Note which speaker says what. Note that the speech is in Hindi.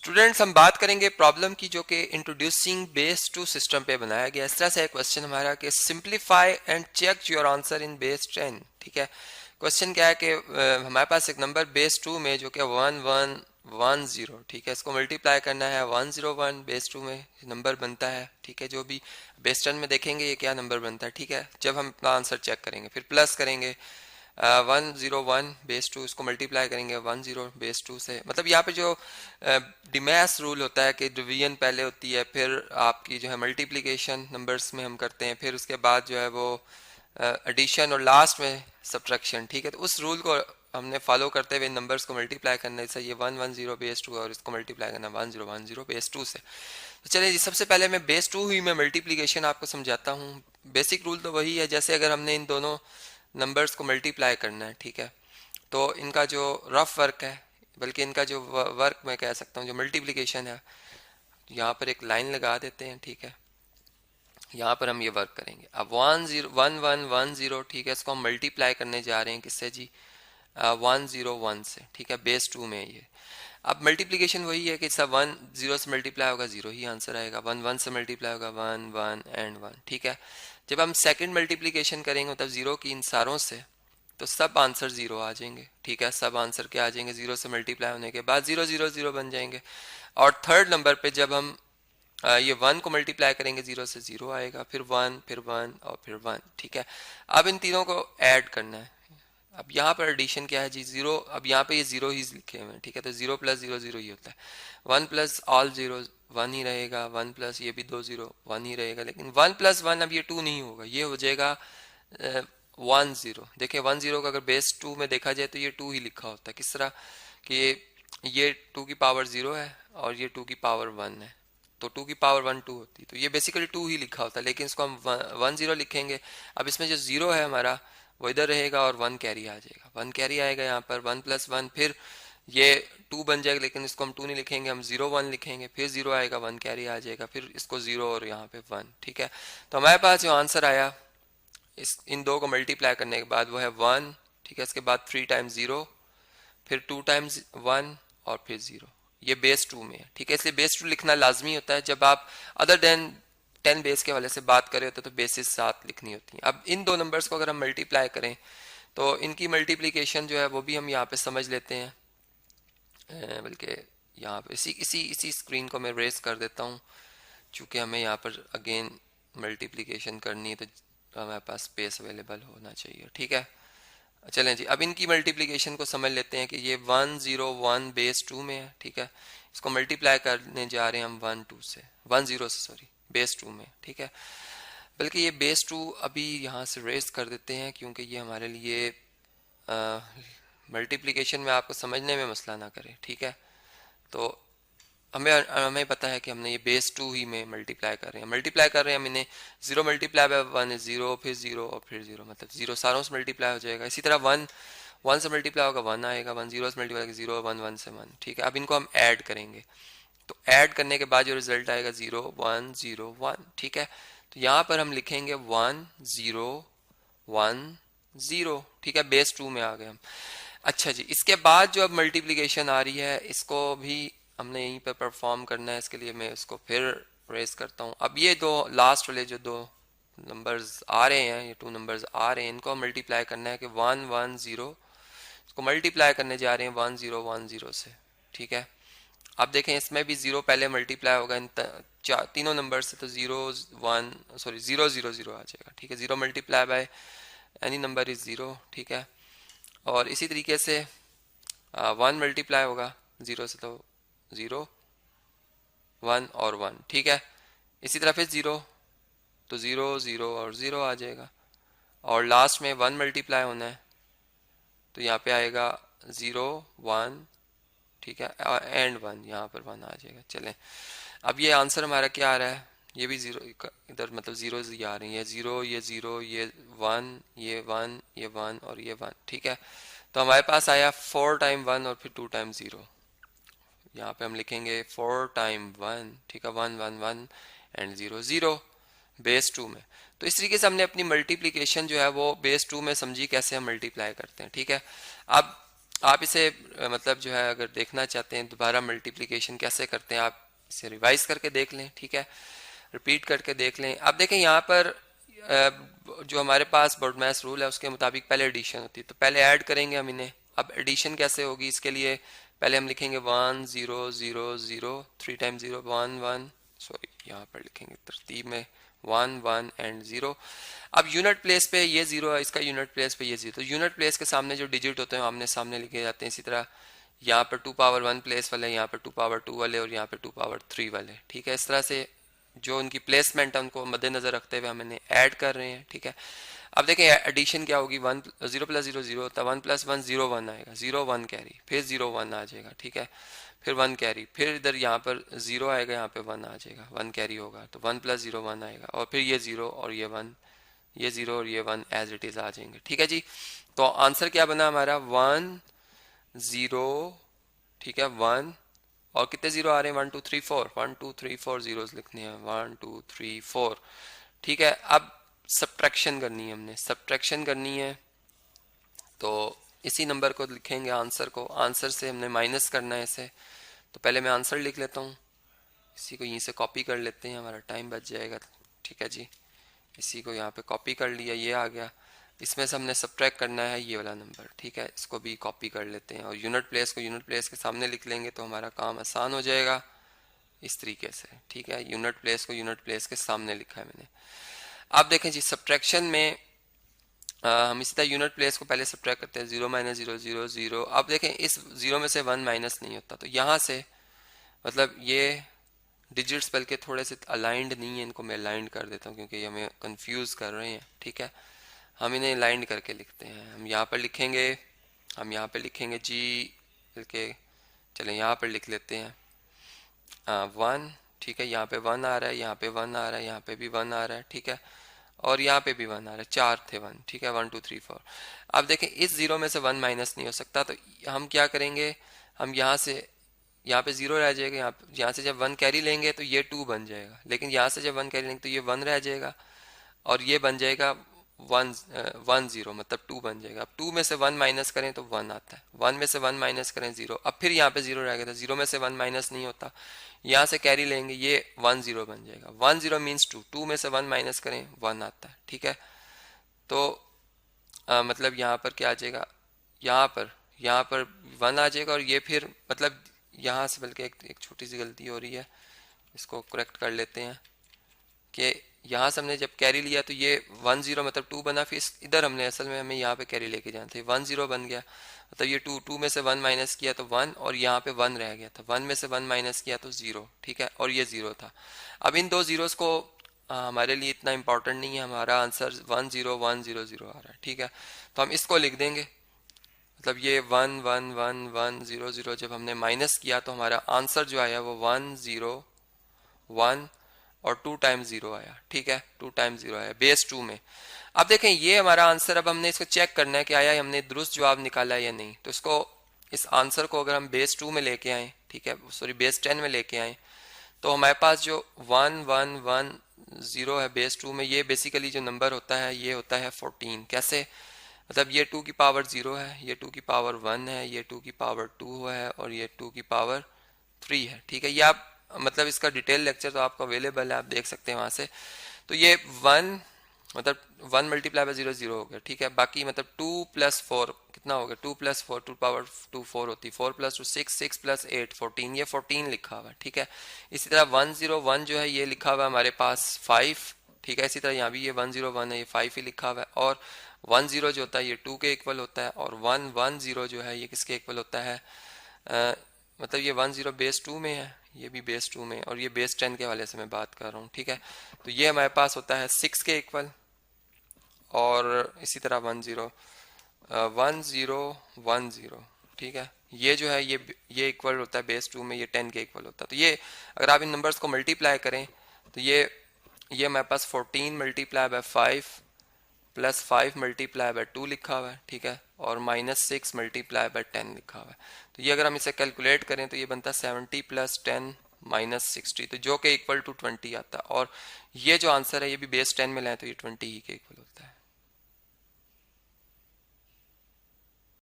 Speaker 1: स्टूडेंट्स, हम बात करेंगे प्रॉब्लम की जो कि इंट्रोड्यूसिंग बेस टू सिस्टम पे बनाया गया। इस तरह से क्वेश्चन हमारा कि simplify and check your answer in base 10। ठीक है, क्वेश्चन क्या है कि हमारे पास एक नंबर बेस 2 में जो कि 1110, ठीक है, इसको मल्टीप्लाई करना है 101 बेस 2 में नंबर बनता है। ठीक है, जो भी बेस 10 में देखेंगे ये क्या नंबर बनता है। ठीक है, जब हम अपना आंसर चेक करेंगे फिर प्लस करेंगे 101 बेस 2, इसको मल्टीप्लाई करेंगे 10 बेस 2 से। मतलब यहाँ पे जो डिमैस रूल होता है कि डिवीजन पहले होती है, फिर आपकी जो है मल्टीप्लिकेशन नंबर्स में हम करते हैं, फिर उसके बाद जो है वो एडिशन और लास्ट में सब्ट्रैक्शन। ठीक है, तो उस रूल को हमने फॉलो करते हुए नंबर्स को मल्टीप्लाई करना है। ये 110 बेस 2 और इसको मल्टीप्लाई करना 1010 बेस 2 से। तो चलिए जी, सबसे पहले मैं बेस 2 ही में मल्टीप्लिकेशन आपको समझाता हूँ। बेसिक रूल तो वही है, जैसे अगर हमने इन दोनों नंबर्स को मल्टीप्लाई करना है, ठीक है, तो इनका जो रफ वर्क है, बल्कि इनका जो वर्क मैं कह सकता हूँ जो मल्टीप्लिकेशन है, यहाँ पर एक लाइन लगा देते हैं। ठीक है, यहाँ पर हम ये वर्क करेंगे। अब 1110, ठीक है, इसको हम मल्टीप्लाई करने जा रहे हैं किससे जी, 101 से। ठीक है, बेस 2 में ये। अब मल्टीप्लिकेशन वही है कि सब 1 0 से मल्टीप्लाई होगा 0 ही आंसर आएगा, 1 1 से मल्टीप्लाई होगा 1 1 एंड 1। ठीक है, जब हम सेकंड मल्टीप्लिकेशन करेंगे मतलब 0 की इन सारों से, तो सब आंसर 0 आ जाएंगे। ठीक है, सब आंसर क्या आ जाएंगे, 0 से मल्टीप्लाई होने के बाद 0 0 0 बन जाएंगे। और थर्ड नंबर पे जब हम ये 1 को मल्टीप्लाई करेंगे 0 से 0 आएगा, फिर 1 फिर 1 और फिर 1। ठीक है, अब इन तीनों को ऐड करना है। अब यहाँ पर एडिशन क्या है जी, 0। अब यहाँ पे ये 0 ही लिखे हुए हैं। ठीक है, तो 0 प्लस 0 0 ही होता है। 1 प्लस ऑल 0 1 ही रहेगा, 1 प्लस ये भी 2 0 1 ही रहेगा। लेकिन 1 प्लस 1 अब ये 2 नहीं होगा, ये हो जाएगा 1 0। देखिए 1 0 का अगर बेस 2 में देखा जाए तो ये 2 ही लिखा होता है। किस तरह कि ये 2 की पावर 0 है और ये 2 की पावर 1 है, तो 2 की पावर 1 2 होती है, तो ये बेसिकली 2 ही लिखा होता है। लेकिन इसको हम 1 0 लिखेंगे। अब इसमें जो 0 है हमारा वो इधर रहेगा और 1 कैरी आ जाएगा, 1 कैरी आएगा यहाँ पर, 1 प्लस 1 फिर ये 2 बन जाएगा। लेकिन इसको हम 2 नहीं लिखेंगे, हम 0 1 लिखेंगे, फिर 0 आएगा, 1 कैरी आ जाएगा, फिर इसको 0 और यहाँ पे 1। ठीक है, तो हमारे पास जो आंसर आया इस इन दो को मल्टीप्लाई करने के बाद वो है 1। ठीक है, इसके बाद 3 टाइम्स 0, फिर 2 टाइम्स 1 और फिर 0। ये बेस 2 में है। ठीक है, इसलिए बेस 2 लिखना लाजमी होता है। जब आप अदर देन 10 बेस के वाले से बात करें होते तो बेसिस 7 लिखनी होती है। अब इन दो नंबर्स को अगर हम मल्टीप्लाई करें तो इनकी मल्टीप्लिकेशन जो है वो भी हम यहाँ पे समझ लेते हैं। बल्कि यहाँ पे इसी इसी इसी स्क्रीन को मैं रेस कर देता हूँ, चूँकि हमें यहाँ पर अगेन मल्टीप्लिकेशन करनी है तो हमारे पास स्पेस अवेलेबल होना चाहिए। ठीक है, चलें जी, अब इनकी मल्टीप्लिकेशन को समझ लेते हैं कि ये 101 बेस 2 में है। ठीक है, इसको मल्टीप्लाई करने जा रहे हैं हम 10 से, सॉरी, बेस 2 में। ठीक है, बल्कि ये बेस 2 अभी यहाँ से रेस कर देते हैं क्योंकि ये हमारे लिए मल्टीप्लिकेशन में आपको समझने में मसला ना करे। ठीक है, तो हमें हमें पता है कि हमने ये बेस 2 ही में मल्टीप्लाई कर रहे हैं हम इन्हें। 0 मल्टीप्लाई बाय 1 इज 0, फिर 0 और फिर 0, मतलब 0 सारों से मल्टीप्लाई हो जाएगा। इसी तरह 1 से मल्टीप्लाई होगा 1 आएगा, 1 0 से मल्टीप्लाई होगा 0, 1 1 से 1। ठीक है, अब इनको हम ऐड करेंगे, तो ऐड करने के बाद जो रिजल्ट आएगा 0 1 0 1। ठीक है, तो यहाँ पर हम लिखेंगे 1 0 1 0। ठीक है, बेस 2 में आ गए हम। अच्छा जी, इसके बाद जो अब मल्टीप्लिकेशन आ रही है इसको भी हमने यहीं पर परफॉर्म करना है। इसके लिए मैं इसको फिर रेस करता हूँ। अब ये दो लास्ट वाले जो दो नंबर्स आ रहे हैं, ये 2 नंबर्स आ रहे हैं, इनको मल्टीप्लाई करना है कि 1 1 0, इसको मल्टीप्लाई करने जा रहे हैं 1 0 1 0 से। ठीक है, अब देखें इसमें भी 0 पहले मल्टीप्लाई होगा इन तीनों नंबर से, तो 0 0 0 0 आ जाएगा। ठीक है, 0 multiply by any number is 0। ठीक है, और इसी तरीके से 1 मल्टीप्लाई होगा 0 से, तो 0 1 और 1। ठीक है, इसी तरह फिर 0, तो 0 0 और 0 आ जाएगा, और लास्ट में 1 मल्टीप्लाई होना है तो यहाँ पे आएगा 0 1। ठीक है, एंड 1, यहाँ पर 1 आ जाएगा। चलें, अब ये आंसर हमारा क्या आ रहा है, ये भी 0 इधर, मतलब 0 आ रही है, 0 ये 0 ये 1 ये 1 ये 1 और ये 1। ठीक है, तो हमारे पास आया 4 टाइम 1 और फिर 2 टाइम 0। यहाँ पे हम लिखेंगे 4 टाइम 1। ठीक है, 1 1 1 एंड 0 0 बेस 2 में। तो इस तरीके से हमने अपनी मल्टीप्लिकेशन जो है वो बेस 2 में समझी कैसे हम मल्टीप्लाई करते हैं। ठीक है, अब आप इसे मतलब जो है अगर देखना चाहते हैं दोबारा मल्टीप्लिकेशन कैसे करते हैं, आप इसे रिवाइज करके देख लें, ठीक है, रिपीट करके देख लें। अब देखें यहाँ पर जो हमारे पास बोर्डमैस रूल है उसके मुताबिक पहले एडिशन होती है, तो पहले ऐड करेंगे हम इन्हें। अब एडिशन कैसे होगी, इसके लिए पहले हम लिखेंगे 1 0 0 0, 3 टाइम 0 1 1, सॉरी यहाँ पर लिखेंगे तरतीब में 1 1 एंड 0। अब यूनिट प्लेस पे ये 0 है, इसका यूनिट प्लेस पे ये 0, तो यूनिट प्लेस के सामने जो डिजिट होते हैं आमने सामने लिखे जाते हैं। इसी तरह यहाँ पर 2 पावर 1 प्लेस वाले, यहाँ पर 2 पावर 2 वाले और यहाँ पर 2 पावर 3 वाले, ठीक है। इस तरह से जो उनकी प्लेसमेंट है उनको मद्देनजर रखते हुए हम इन्हें ऐड कर रहे हैं, ठीक है। अब देखें एडिशन क्या होगी, 1 0 प्लस 0 0 होता है, 1 प्लस 1 0 1 आएगा, 0 1 कैरी, फिर 0 1 आ जाएगा, ठीक है, फिर 1 कैरी, फिर इधर यहाँ पर 0 आएगा, यहाँ पे 1 आ जाएगा, 1 कैरी होगा, तो 1 प्लस 0 1 आएगा, और फिर ये 0 और ये 1, ये 0 और ये 1 एज इट इज आ जाएंगे, ठीक है जी। तो आंसर क्या बना हमारा 1 0, ठीक है, 1 और कितने 0 आ रहे हैं 1 2 3 4, 1 2 3 4 जीरोस लिखने हैं, 1 2 3 4, ठीक है। अब सब्ट्रैक्शन करनी है, हमने सब्ट्रैक्शन करनी है, तो इसी नंबर को लिखेंगे आंसर को, आंसर से हमने माइनस करना है इसे। तो पहले मैं आंसर लिख लेता हूँ, इसी को यहीं से कॉपी कर लेते हैं, हमारा टाइम बच जाएगा, ठीक है जी। इसी को यहाँ पे कॉपी कर लिया, ये आ गया, इसमें से हमने सब्ट्रैक्ट करना है ये वाला नंबर, ठीक है, इसको भी कॉपी कर लेते हैं और यूनिट प्लेस को यूनिट प्लेस के सामने लिख लेंगे तो हमारा काम आसान हो जाएगा इस तरीके से, ठीक है। यूनिट प्लेस को यूनिट प्लेस के सामने लिखा है मैंने। अब देखें जी सब्ट्रैक्शन में हम इसी तरह यूनिट प्लेस को पहले सब्ट्रैक्ट करते हैं, 0 माइनस 0 0 0। अब देखें इस 0 में से 1 माइनस नहीं होता, तो यहाँ से मतलब ये डिजिट्स बल्कि थोड़े से अलाइंड नहीं है, इनको मैं अलाइंड कर देता हूँ क्योंकि ये हमें कंफ्यूज कर रहे हैं, ठीक है। हम इन्हें अलाइंड करके लिखते हैं, हम यहाँ पर लिखेंगे, हम यहाँ पर लिखेंगे जी बल्कि चलें यहाँ पर लिख लेते हैं 1, ठीक है, यहाँ पे 1 आ रहा है, यहाँ पे 1 आ रहा है, यहाँ पे भी 1 आ रहा है, ठीक है, और यहाँ पे भी 1 आ रहा है, 4 थे 1, ठीक है, 1 2 3 4। अब देखें इस 0 में से 1 माइनस नहीं हो सकता, तो हम क्या करेंगे, हम यहाँ से यहाँ पे 0 रह जाएगा, यहाँ से जब 1 कैरी लेंगे तो ये 2 बन जाएगा, लेकिन यहाँ से जब 1 कैरी लेंगे तो ये 1 रह जाएगा और ये बन जाएगा 1 0, मतलब 2 बन जाएगा। अब 2 में से 1 माइनस करें तो 1 आता है, 1 में से 1 माइनस करें 0, अब फिर यहाँ पे 0 रह गया था, 0 में से 1 माइनस नहीं होता, यहाँ से कैरी लेंगे ये 1 0 बन जाएगा, 1 0 मीन्स 2, 2 में से 1 माइनस करें 1 आता है, ठीक है। तो मतलब यहाँ पर क्या आ जाएगा, यहाँ पर 1 आ जाएगा और ये फिर मतलब यहाँ से बल्कि एक छोटी सी गलती हो रही है, इसको करेक्ट कर लेते हैं कि यहाँ से हमने जब कैरी लिया तो ये 1 0 मतलब 2 बना, फिर इधर हमने असल में हमें यहाँ पे कैरी लेके जाना था, 1 0 बन गया, मतलब ये 2 में से 1 माइनस किया तो 1 और यहाँ पे 1 रह गया था, 1 में से 1 माइनस किया तो 0, ठीक है, और ये 0 था। अब इन दो जीरोस को हमारे लिए इतना इंपॉर्टेंट नहीं है, हमारा आंसर 1 0 1 0 0 आ रहा है, ठीक है, तो हम इसको लिख देंगे, मतलब ये 1 1 1 1 0 0 जब हमने माइनस किया तो हमारा आंसर जो आया वो 1 0 1 और 2 टाइम्स 0 आया, ठीक है, 2 टाइम्स 0 आया बेस 2 में। अब देखें ये हमारा आंसर, अब हमने इसको चेक करना है कि आया हमने दुरुस्त जवाब निकाला है या नहीं। तो इसको इस आंसर को अगर हम बेस 2 में लेके आए, ठीक है, सॉरी बेस 10 में लेके आए, तो हमारे पास जो 1 1 1 0 है बेस 2 में, ये बेसिकली जो नंबर होता है ये होता है 14। कैसे, मतलब ये 2 की पावर 0 है, ये 2 की पावर 1 है, ये 2 की पावर 2 है और ये 2 की पावर 3 है, ठीक है। ये आप मतलब इसका डिटेल लेक्चर तो आपको अवेलेबल है, आप देख सकते हैं वहां से। तो ये 1 मतलब 1 मल्टीप्लाई बाय 0 0 हो गया, ठीक है। बाकी मतलब 2 प्लस 4 कितना हो गया, 2 प्लस 4 2 पावर 2 4 होती, 4 प्लस 2 6, 6 प्लस 8 14, ये 14 लिखा हुआ है, ठीक है। इसी तरह 1 0 1 जो है ये लिखा हुआ है हमारे पास 5, ठीक है। इसी तरह यहाँ भी ये 1 0 1 है, ये 5 ही लिखा हुआ है, और 1 0 जो होता है ये 2 के इक्वल होता है, और 1 1 0 जो है ये किसके इक्वल होता है, मतलब ये 1 0 बेस 2 में है, ये भी बेस 2 में, और ये बेस 10 के वाले से मैं बात कर रहा हूँ, ठीक है। तो ये हमारे पास होता है 6 के इक्वल, और इसी तरह 1 0 1 0 1 0, ठीक है। ये जो है ये इक्वल होता है बेस 2 में, ये 10 के इक्वल होता है। तो ये अगर आप इन नंबर्स को मल्टीप्लाई करें तो ये हमारे पास 14 multiply by 5 plus 5 multiply by 2 लिखा हुआ है, ठीक है, और माइनस 6 मल्टीप्लाई बाय 10 लिखा हुआ है। तो ये अगर हम इसे कैलकुलेट करें तो ये बनता है 70 प्लस 10 माइनस 60, तो जो कि इक्वल टू 20 आता है, और ये जो आंसर है ये भी बेस 10 में लाए तो ये 20 ही के इक्वल होता है।